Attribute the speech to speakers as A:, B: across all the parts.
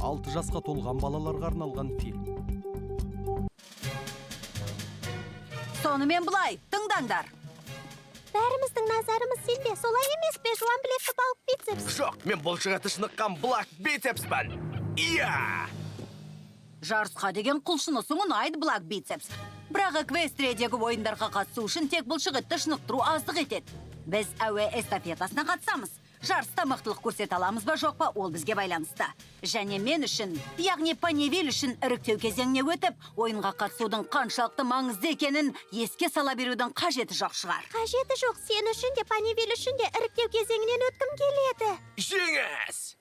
A: 6 жасқа толған балаларға арналған фильм.
B: Сонымен бұлай, тыңдаңдар.
C: Бәріміздің назарымыз сенде, солай емес пе, жуан білекті балық бицепс?
D: Жоқ, мен бұлшығы шыныққан Black Bicепспін. Иә!
B: Жарысқа деген құлшынысың ұнайды Black Biceps. Бірақ эквестриядегі ойындарға қатысу үшін тек бұлшығытты шынықтыру аздық етеді. Біз әуе эстафетасына қатысамыз. Жарыста мықтылық көрсете аламыз ба жоқ па, ол бізге байланысты. Және мен үшін, яғни Понивиль үшін іріктеу кезеңіне өтіп, ойынға қатысудың қаншалықты маңызды екенін еске сала берудің қажеті жоқ шығар.
C: Қажеті жоқ, сен үшін де, Понивиль үшін де іріктеу кезеңінен өткім келеді.
D: Жеңіс!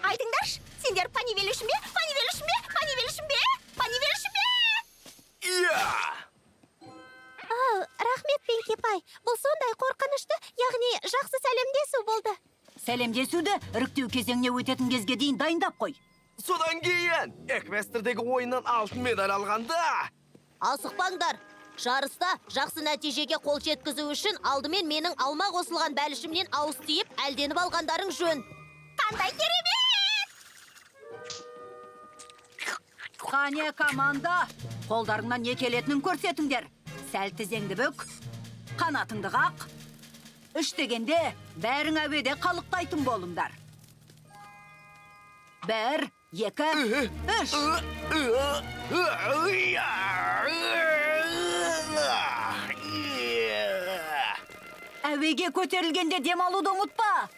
C: Айтыңдаршы, сендер Понивиль үшін бе? Понивиль үшін бе? Понивиль үшін бе? Понивиль үшін бе?
D: Иә!
C: Рахмет, Пенкипай. Бұл сондай қорқынышты, яғни жақсы сәлемдесу болды.
B: Сәлемдесуді іріктеу кезеңіне өтетін кезге дейін дайындап қой.
D: Содан кейін, эквестрдегі ойыннан алтын медаль алғанда...
C: Асықпаңдар. Жарыста жақсы нәтижеге қол жеткізу үшін алдымен менің алма қосылған бәлішімнен ауыз тиіп, әлденіп алғандарың жөн. Қандай керемет!
B: Қане команда, қолдарыңнан не келетінін көрсетіңдер. Сәл тізеңді бүк, қанатыңды қақ. 3 дегенде бәрің әуеде қалықтайтын болыңдар. 1, 2, 3. Әуеге көтерілгенде демалуды ұмытпа.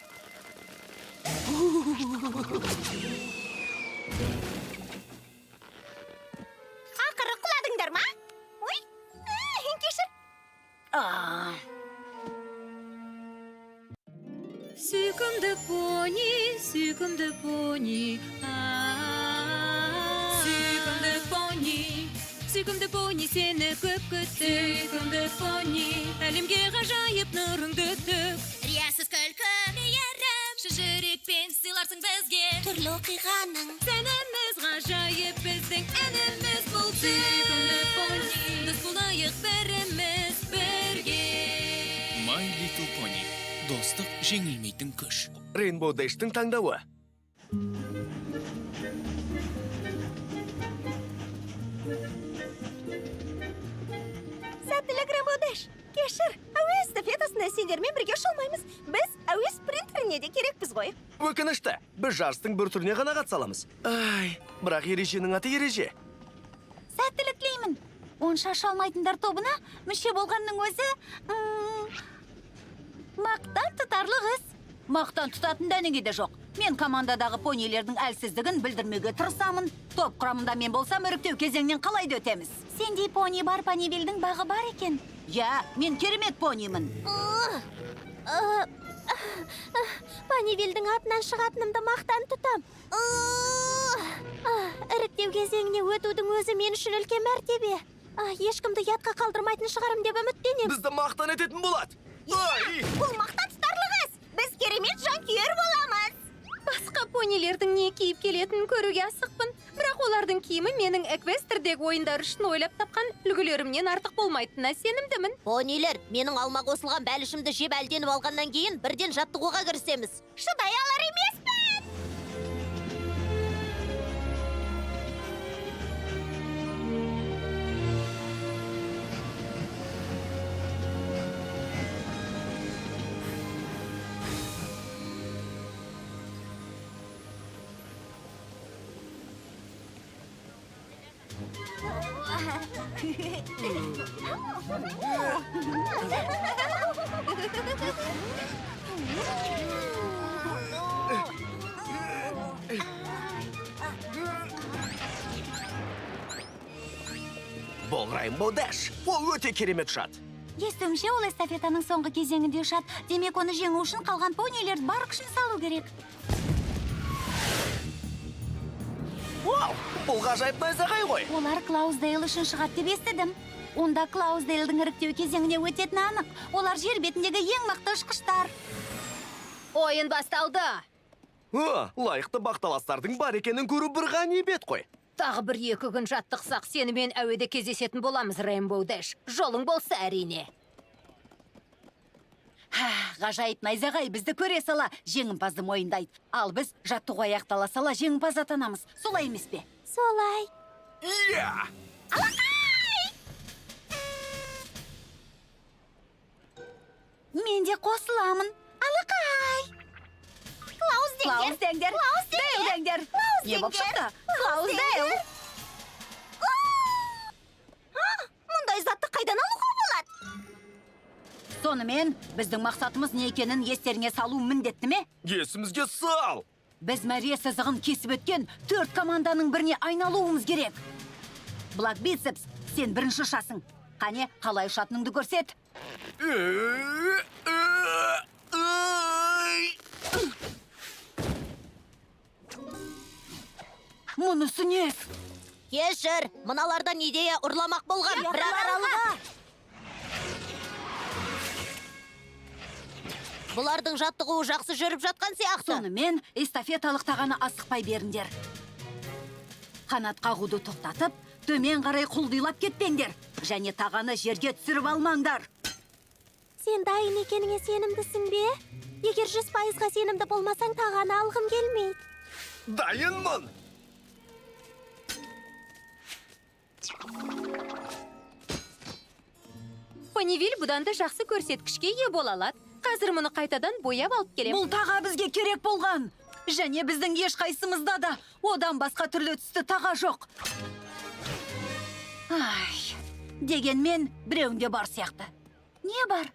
C: Ақыры құладыңдар ма? Ой, кешір.
E: Сүйкімді пони, сүйкімді пони. Сүйкімді пони, сені көп күтті. Сүйкімді пони, әлемге ғажайып нұрыңды төк.
C: Риясыз күлкі, мейірім,
E: жүрекпен сыйларсың бізге.
C: түрлі оқиғаның
E: Сәніміз ғажайып біздің әніміз бұл. Сүйкімді пони, дос болайық біріміз бірге.
F: My Little Pony. Достық жеңілмейтін күш.
D: Rainbow Dash'тың таңдауы.
C: Сәттілік, Rainbow Dash. Кешір, әуе эстафетасына сендермен бірге ұшалмаймыз. Біз әуе спринтеріне де керекпіз ғой.
D: Өкінішті, біз жарыстың бір түріне ғана қатыса аламыз. Бірақ ереженің аты ереже.
B: Сәттілік тілеймін. Онша шалмайтындар тобына мүше болғанның өзі мақтан тұтарлық іс. Мақтан тұтатын дәнеңе де жоқ. Мен командадағы понилердің әлсіздігін білдірмеуге тырысамын. Топ құрамында мен болсам іріктеу кезеңнен қалайды өтеміз.
C: Сендей пони бар, Понивильдің бағы бар екен.
B: Я, мен керемет понимін.
C: Понивильдің атынан шығатынымды мақтан тұтам. Іріктеу кезеңіне өтудің өзі мен үшін үлкен мәртебе. Ешкімді ятқа қалдырмайтын шығарым деп үміттенем.
D: Бізді мақтан ететін болады.
C: Бұл мақтан тұтарлық іс. Біз керемет жанкүйер боламыз.
E: Басқа понилердің не киіп келетінін көруге асықпын. Бірақ олардың киімі менің эквестрдегі ойындар үшін ойлап тапқан үлгілерімнен артық болмайтынына сенімдімін.
C: Понилер, менің алма қосылған бәлішімді жеп әлденіп алғаннан кейін бірден жаттығуға кірісеміз. Шыдай алар емеспін.
D: Бұл Rainbow Dash. Ол өте керемет шат.
C: Естуімше ол эстафетаның соңғы кезеңінде ұшат. Демек оны жеңу үшін қалған понилерді бар күшін салу керек.
D: Вау, бұл ғажайып найзағай ғой.
C: Олар Клаусдейл үшін шығады деп естідім. Онда Клаусдейлдің іріктеу кезеңіне өтетіні анық. Олар жер бетіндегі ең мықты ұшқыштар.
E: Ойын басталды.
D: Лайықты бақталастардың бар екенін көру бір ғанибет қой.
E: Тағы 1-2 күн жаттықсақ, сенімен әуеде кездесетін боламыз, Rainbow Dash. Жолың болса әрине.
B: Ғажайып найзағай бізді көре сала жеңімпазды мойындайды. Ал біз жаттығу аяқтала сала жеңімпаз атанамыз. Солай емес пе?
C: Солай.
D: Иә!
B: Мен де қосыламын. Алақай! Клаус деңдер. Дейл деңдер. Не болып шықты? Клаус Дейл.
C: Мұндай затты қайдан алуға болады?
B: Сонымен, біздің мақсатымыз не екенін естеріңе салу міндетті ме?
D: Есімізге сал!
B: Біз мәре сызығын кесіп өткен 4 команданың біріне айналуымыз керек. Блак Бицепс, сен бірінші ұшасың. Қане, қалай ұшатыныңды көрсет. Мұнысы нес?
C: Кешір, мыналардан идея ұрламақ болған, бірақ аралыға. Бұлардың жаттығуы жақсы жүріп жатқан сияқты.
B: Сонымен, эстафеталық тағаны асықпай беріңдер. Қанат қағуды тоқтатып, төмен қарай құлдилап кетпеңдер. Және тағаны жерге түсіріп алмаңдар.
C: Сен дайын екеніңе сенімдісің бе? Егер 100%-ға сенімді болмасаң, тағаны алғым келмейді.
D: Дайынмын!
E: Понивиль бұдан да жақсы көрсеткішке ие бола алады. Қазір мұны қайтадан бояп алып келем.
B: Бұл таға бізге керек болған. Және біздің ешқайсымызда да одан басқа түрлі түсті таға жоқ. Ай, дегенмен біреуінде бар сияқты. Не бар?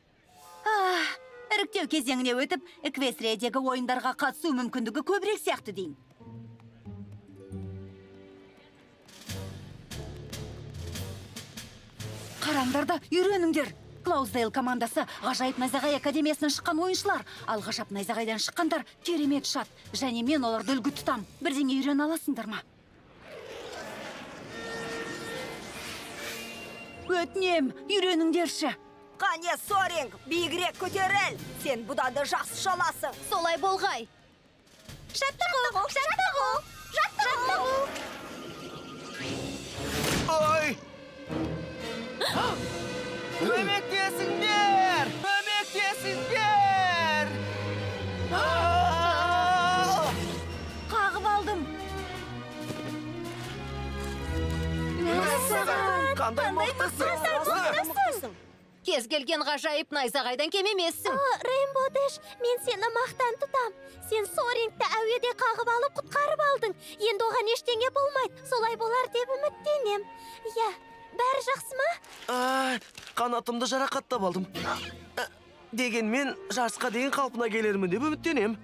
B: Іріктеу кезеңіне өтіп, Эквестриядегі ойындарға қатысу мүмкіндігі көбірек сияқты деймін. Қараңдарда, үйреніңдер. Клаусдейл командасы ғажайып найзағай академиясынан шыққан ойыншылар. Ал ғажап найзағайдан шыққандар керемет шат. Және мен оларды үлгі тұтам. Бірдеңе үйрен аласыңдар ма? Өтінем, үйреніңдерші.
G: Қане, Соринг, биігірек көтеріл. Сен бұдан да жақсы шаласың.
C: Солай болғай. Жаттығу!
D: Ой! Көмектесіңдер! Көмектесіңдер!
B: Қағып алдым.
D: Қандай мықтысың!
E: Кез келген ғажайып найзағайдан кем емессің.
C: Рейнбоу Дэш, мен сені мақтан тұтам. Сен Сорингті әуеде қағып алып құтқарып алдың. Енді оған ештеңе болмайды. Солай болар деп үміттенем. Иә, бәрі жақсы ма?
D: Қанатымды жарақаттап алдым. Дегенмен, жарысқа дейін қалпына келермін деп үміттенем.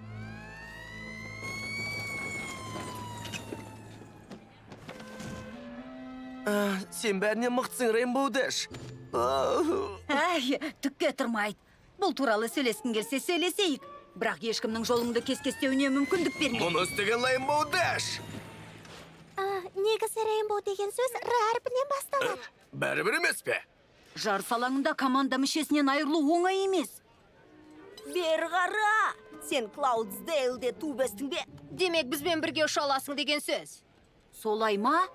D: Сен бәрінен мықтысың, Рейнбоу Дэш.
B: Әй, түкке тұрмайды. Бұл туралы сөйлескін келсе сөйлесейік. Бірақ ешкімнің жолыңды кескестеуіне мүмкіндік берме.
D: Мұны істеген Рейнбоу Дэш.
C: Негізі Рейнбоу деген сөз Р әрпінен басталады.
D: Бәрібір емес пе?
B: Жарыс алаңында команда мүшесінен айырылу оңай емес.
G: Бер қара! Сен Клаусдейлде туып-өстің бе?
E: Демек, бізбен бірге ұша аласың деген сөз.
B: Солай ма?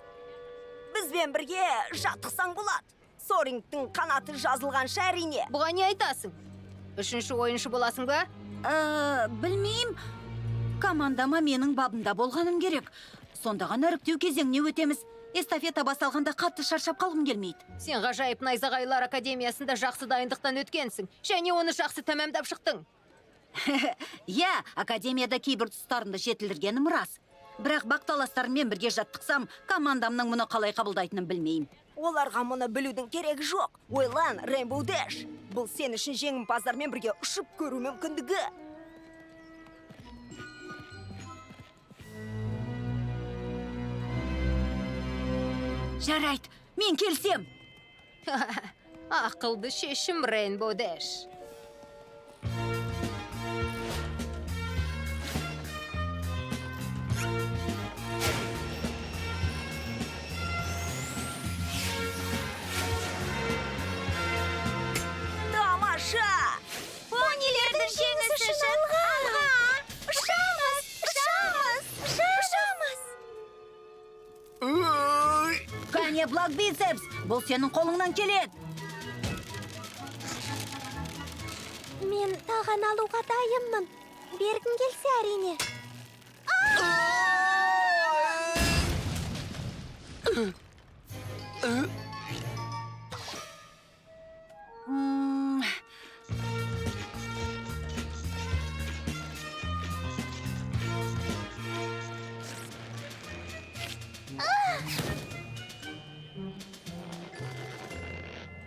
G: Бізбен бірге жаттықсаң болады. Сорингтің қанаты жазылғанша әрине.
E: Бұған не айтасың? Үшінші ойыншы боласың ба?
B: Білмейм. Командама менің бабында болғаным керек. Сондаған іріктеу кезеңіне өтеміз. Эстафета басталғанда қатты шаршап қалғым келмейді.
E: Сен ғажайып найзағайлар академиясында жақсы дайындықтан өткенсің. Және оны жақсы тәмамдап шықтың.
B: Иә, академияда кейбір тұстарымды жетілдіргенім рас. Бірақ бақталастарыммен бірге жаттықсам, командамның мұны қалай қабылдайтынын білмеймін.
G: Оларға мұны білудің керегі жоқ. Ойлан, Рейнбоу Дэш. Бұл сен үшін жеңімпаздармен бірге ұшып көру мүмкіндігі.
B: Жарайды, мен келсем.
E: Ақылды шешім, Рейнбоу Дэш.
G: Тамаша!
C: Понилердің жеңісі үшін алға! Ұшамыз!
B: Кәне, Блак Бицепс, бұл сенің қолыңнан келеді.
C: Мен таған алуға дайынмын. Бергім келсе әрине.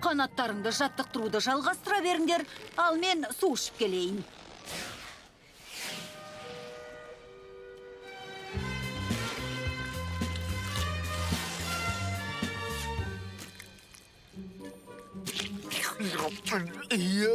B: Қанаттарыңды жаттықтыруды жалғастыра беріңдер, ал мен су ішіп келейін. Иә,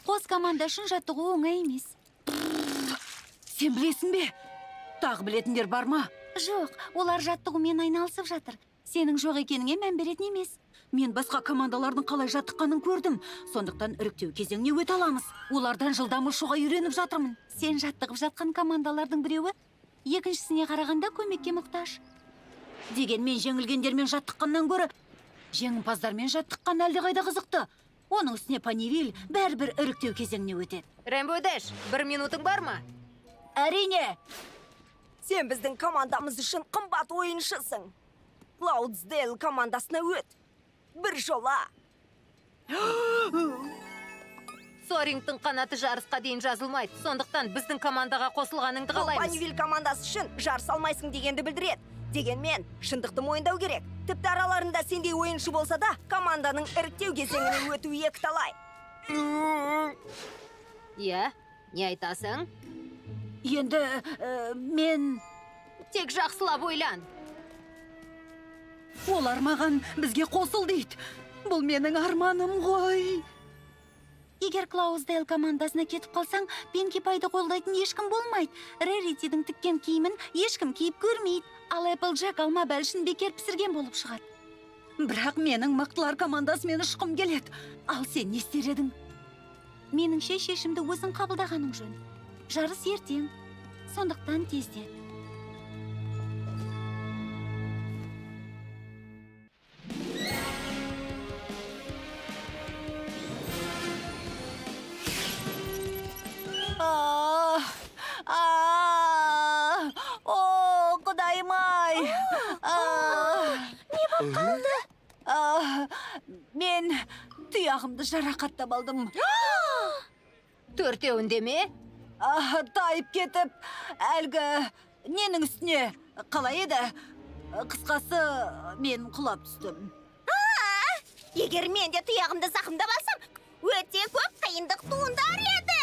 B: қос команда үшін жаттығу оңай емес. Сен білесің бе? Тағы білетіндер бар ма? Жоқ, олар жаттығумен айналысып жатыр. Сенің жоқ екеніңе мән беретін емес. Мен басқа командалардың қалай жаттыққанын көрдім. Сондықтан іріктеу кезеңіне өте аламыз. Олардан жылдам ұшуға үйреніп жатырмын. Сен жаттығып жатқан командалардың біреуі екіншісіне қарағанда көмекке мұқтаж. Дегенмен жеңілгендермен жаттыққаннан гөрі жеңімпаздармен жаттыққан әлдеқайда қызықты. Оның үстіне Панивиль бәрібір іріктеу кезеңіне өтеді.
E: Рэмбо Дэш, 1 минутың бар ма?
B: Әрине!
G: Сен біздің командамыз үшін қымбат ойыншысың. Клаудсдейл командасына өт. Бір жола.
E: Сорингтың қанаты жарысқа дейін жазылмайды. Сондықтан біздің командаға қосылғаныңды
G: Бұл
E: қалаймыз.
G: Панивиль командасы үшін жарыс алмайсың дегенді білдіреді. Дегенмен, шындықты мойындау керек. Тіпті араларында сендей ойыншы болса да, команданың іріктеу кезеңіне өтуі екіталай.
E: Иә, не айтасың?
B: Енді мен...
E: Тек жақсылап ойлан.
B: Олар маған бізге қосыл дейді. Бұл менің арманым ғой. Егер Клаусдейл командасына кетіп қалсаң, Пинки Пайды қолдайтын ешкім болмайды. Реритидің тіккен киімін ешкім киіп көрмейді. Ал Эпплджек алма бәлішін бекер пісірген болып шығады. Бірақ менің мықтылар командасымен ұшқым келеді. Ал сен не істер едің? Меніңше шешімді өзің қабылдағаның жөн. Жарыс ертең. Сондықтан тездет. О, құдайым-ай!
C: Не болып қалды?
B: Мен тұяғымды жарақаттап алдым.
E: Төртеуінде ме?
B: Тайып кетіп, әлгі ненің үстіне қалай еді? Қысқасы, мен құлап түстім.
C: Егер мен де тұяғымды зақымдап алсам, өте көп қиындық туындар еді.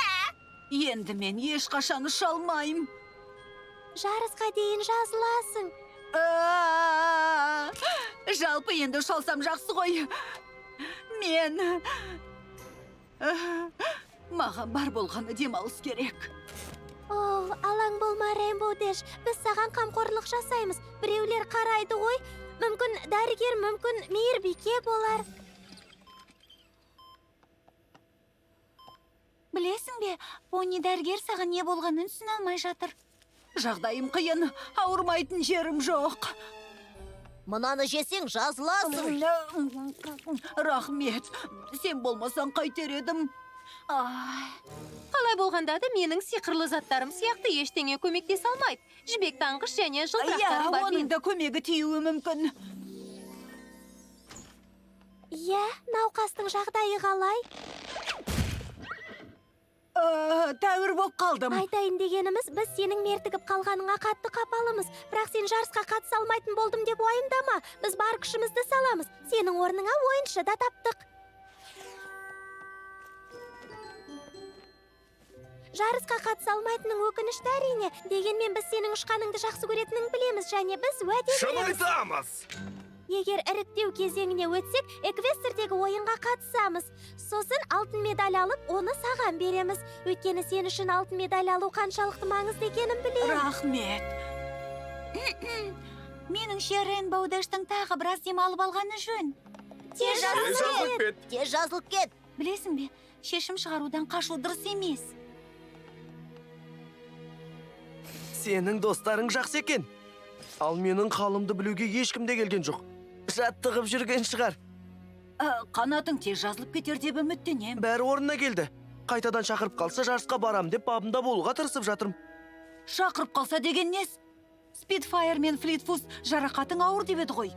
B: Енді мен ешқашан ұша алмаймын.
C: Жарысқа дейін жазыласың.
B: Жалпы енді ұша алсам жақсы ғой. Мен... Маған бар болғаны демалыс керек.
C: О, алаң болма, Рэмбо Дэш. Біз саған қамқорлық жасаймыз. Біреулер қарайды ғой. Мүмкін дәрігер, мүмкін мейірбике болар.
B: Білесің бе, Пони дәрігер саған не болғанын түсіне алмай жатыр. Жағдайым қиын, ауырмайтын жерім жоқ.
C: Мұнаны жесең жазыласың.
B: Рахмет, сен болмасаң қайтер едім.
E: Қалай болғанда да менің сиқырлы заттарым сияқты ештеңе көмектесе алмайды. Жібек таңғыш және жылтырақтарым бар.
B: Оның да көмегі тиюі мүмкін.
C: Иә, науқастың жағдайы қалай?
B: Тәуір болып қалдым.
C: Айтайын дегеніміз, біз сенің мертігіп қалғаныңа қатты қапалымыз. Бірақ сен жарысқа қатыса алмайтын болдым деп уайымдама. Біз бар күшімізді саламыз. Сенің орныңа ойыншы да таптық. жарысқа қатыса алмайтының өкінішті әрине. Дегенмен біз сенің ұшқаныңды жақсы көретінін білеміз, және біз уәде
D: Шын
C: береміз.
D: айтамыз.
C: Егер іріктеу кезеңіне өтсек, эквестрдегі ойынға қатысамыз. Сосын алтын медаль алып, оны саған береміз. Өйткені сен үшін алтын медаль алу қаншалықты маңызды екенін білемін.
B: Рахмет. Меніңше Рейнбоу Дэштің тағы біраз демалып алғаны жөн.
C: Тез жазылып кет.
B: Білесің бе, шешім шығарудан қашу дұрыс емес.
D: Сенің достарың жақсы екен. Ал менің қалымды білуге ешкім де келген жоқ. Жаттығып жүрген шығар.
B: Қанатың тез жазылып кетер деп үміттенем.
D: Бәрі орнына келді. Қайтадан шақырып қалса жарысқа барам деп бабында болуға тырысып жатырмын.
B: Шақырып қалса деген нес? Спитфайр мен Флитфуст жарақатың ауыр деп еді ғой.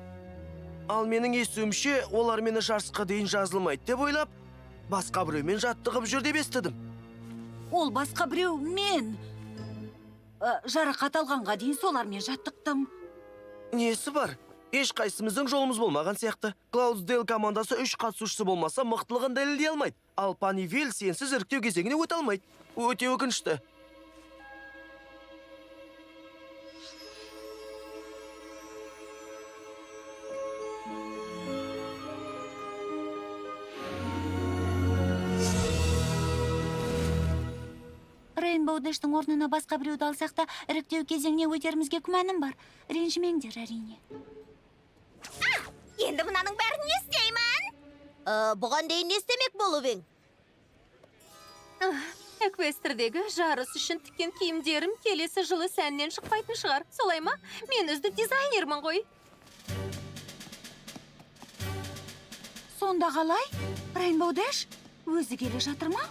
D: Ал менің естуімше, олар мені жарысқа дейін жазылмайды деп ойлап, басқа біреумен жаттығып жүр деп естідім.
B: Ол басқа біреу мен. Жарақат алғанға дейін солармен жаттықтым.
D: Несі бар? Ешқайсымыздың жолымыз болмаған сияқты. Клаудсдейл командасы 3 қатысушысы болмаса мықтылығын дәлелдей алмайды. Ал Панивиль сенсіз іріктеу кезеңіне өте алмайды. Өте өкінішті.
B: Рейнбоу Дэштің орнына басқа біреуді алсақ та, іріктеу кезеңіне өтерімізге күмәнім бар. Ренжімеңдер әрине.
C: Енді мынаның бәрін не істеймін? Бұған дейін не істемек болып ең?
E: Эквестрдегі жарыс үшін тіккен киімдерім келесі жылы сәннен шықпайтын шығар. Солай ма? Мен үздік дизайнермін ғой.
B: Сонда қалай? Рейнбоу Дэш өзі келе жатыр ма?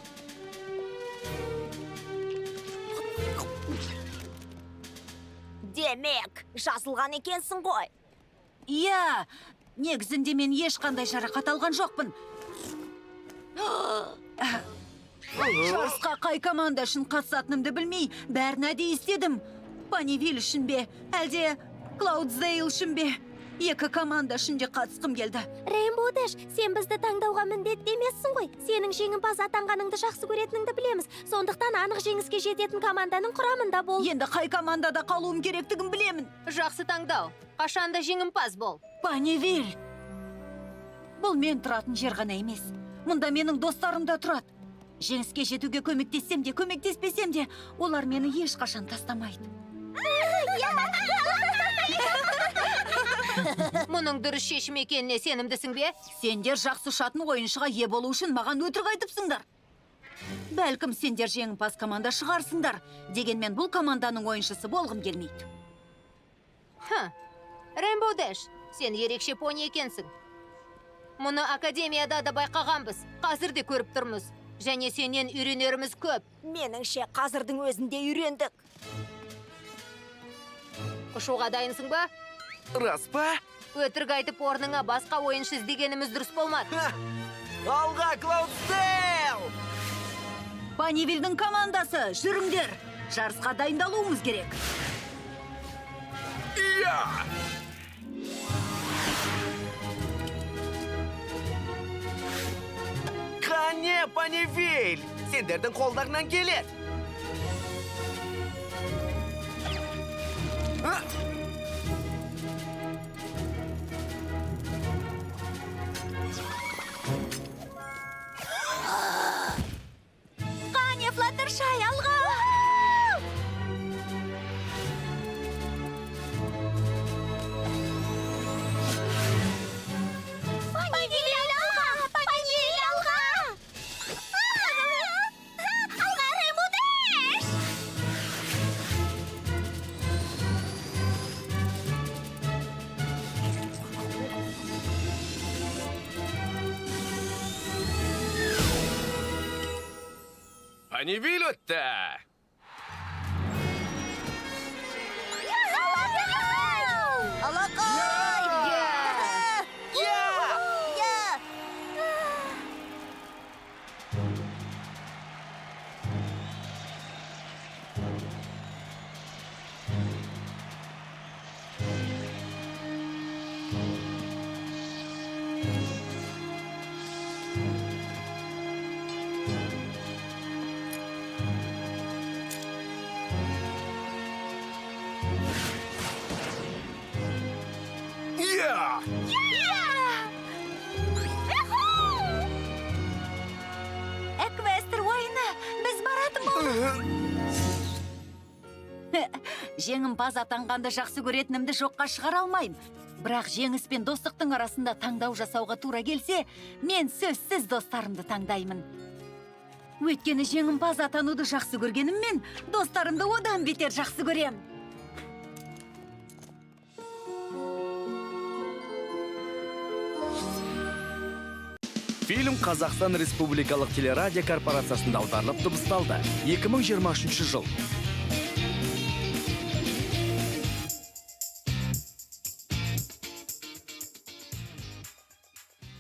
G: Демек, жазылған екенсің ғой.
B: Иә, негізінде мен ешқандай жарақат алған жоқпын. Жарысқа қай команда үшін қатысатынымды білмей, бәрін әдейі істедім. Панивиль үшін бе, әлде Клаудсдейл үшін бе? Екі команда үшін де қатысқым келді.
C: Рейнбоу Дэш, сен бізді таңдауға міндетті емессің ғой. Сенің жеңімпаз атанғаныңды жақсы көретініңді білеміз. Сондықтан анық жеңіске жететін команданың құрамында бол.
B: Енді қай командада қалуым керектігін білемін.
E: Жақсы таңдау. Қашанда жеңімпаз бол.
B: Панивиль! Бұл мен тұратын жер ғана емес. Мұнда менің достарым да тұрады. Жеңіске жетуге көмектессем де, көмектеспесем де, олар мені ешқашан тастамайды.
E: Мұның дұрыс шешім екеніне сенімдісің бе?
B: Сендер жақсы ұшатын ойыншыға ие болу үшін маған өтірік айтыпсыңдар. Бәлкім сендер жеңімпаз команда шығарсыңдар. Дегенмен бұл команданың ойыншысы болғым келмейді.
E: Рейнбоу Дэш, сен ерекше пони екенсің. Мұны академияда да байқағанбыз. Қазір де көріп тұрмыз. Және сенен үйренеріміз көп.
G: Меніңше қазірдің өзінде үйрендік.
E: Ұшуға дайынсың ба?
D: Рас па?
E: Өтірік айтып орныңа басқа ойыншы іздегеніміз дұрыс болмады.
D: Алға, Клаудсдейл!
B: Панивильдің командасы, жүріңдер! Жарысқа дайындалуымыз керек.
D: Қане, Панивиль! Сендердің қолдарынан келеді.
B: Қане, Флаттершай, алға!
C: Панивиль алға! Панивиль алға! Алға, Рейнбоу Дэш!
D: Панивиль өтті!
C: Алақай!
B: Жеңімпаз атанғанды жақсы көретінімді жоққа шығара алмайым. Бірақ жеңіс пен достықтың арасында таңдау жасауға тура келсе, мен сөзсіз достарымды таңдаймын. Өйткені жеңімпаз атануды жақсы көргеніммен, достарымды одан бетер жақсы көрем.
H: Фильм Қазақстан Республикалық телерадио корпорациясында аударылып дыбысталды. 2023 жыл.